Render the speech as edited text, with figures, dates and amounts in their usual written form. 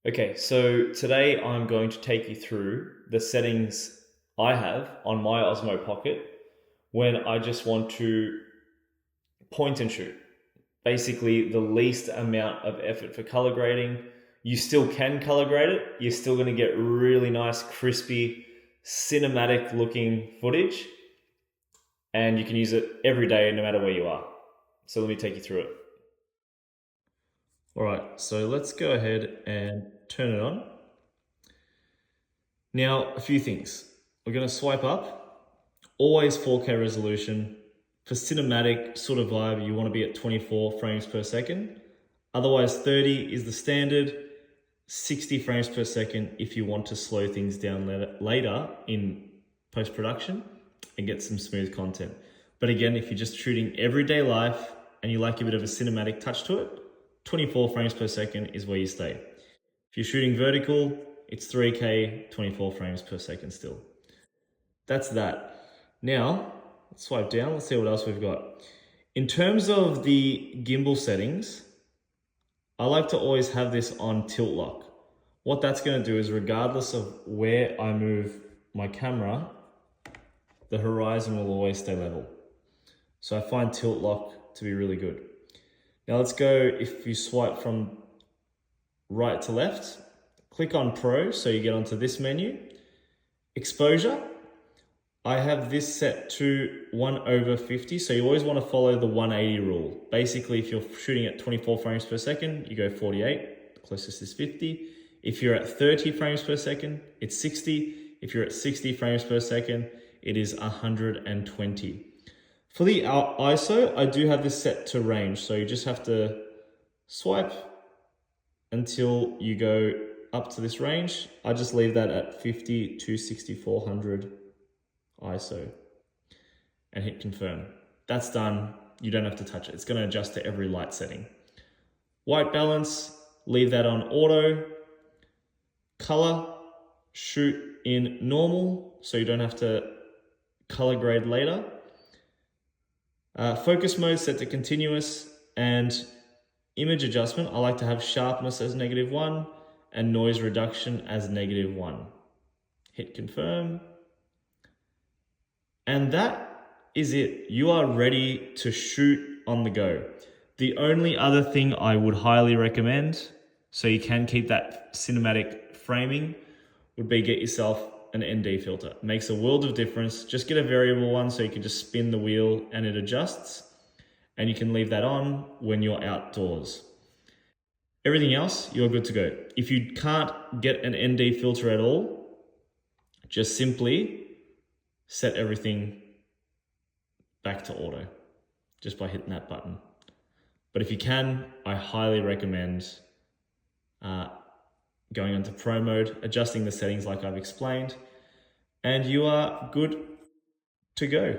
Okay, so today I'm going to take you through the settings I have on my Osmo Pocket when I just want to point and shoot. Basically, the least amount of effort for color grading. You still can color grade it, you're still going to get really nice, crispy, cinematic looking footage, and you can use it every day no matter where you are. So, let me take you through it. All right, so let's go ahead and turn it on. Now, a few things. We're going to swipe up, always 4K resolution. For cinematic sort of vibe, you want to be at 24 frames per second. Otherwise, 30 is the standard, 60 frames per second if you want to slow things down later in post-production and get some smooth content. But again, if you're just shooting everyday life and you like a bit of a cinematic touch to it, 24 frames per second is where you stay. If you're shooting vertical, it's 3K, 24 frames per second still. That's that. Now, let's swipe down. Let's see what else we've got. In terms of the gimbal settings, I like to always have this on tilt lock. What that's going to do is regardless of where I move my camera, the horizon will always stay level. So I find tilt lock to be really good. Now let's go, if you swipe from right to left, click on Pro so you get onto this menu. Exposure, I have this set to 1/50, so you always want to follow the 180 rule. Basically, if you're shooting at 24 frames per second, you go 48, the closest is 50. If you're at 30 frames per second, it's 60. If you're at 60 frames per second, it is 120. For the ISO, I do have this set to range, so you just have to swipe until you go up to this range. I just leave that at 50 to 6400 ISO and hit confirm. That's done. You don't have to touch it. It's going to adjust to every light setting. White balance, leave that on auto. Color, shoot in normal so you don't have to color grade later. Focus mode set to continuous, and image adjustment, I like to have sharpness as -1 and noise reduction as -1. Hit confirm. And that is it. You are ready to shoot on the go. The only other thing I would highly recommend, so you can keep that cinematic framing, would be get yourself an ND filter. It makes a world of difference. Just get a variable one so you can just spin the wheel and it adjusts. And you can leave that on when you're outdoors. Everything else, you're good to go. If you can't get an ND filter at all, just simply set everything back to auto just by hitting that button. But if you can, I highly recommend going onto Pro mode, adjusting the settings like I've explained, and you are good to go.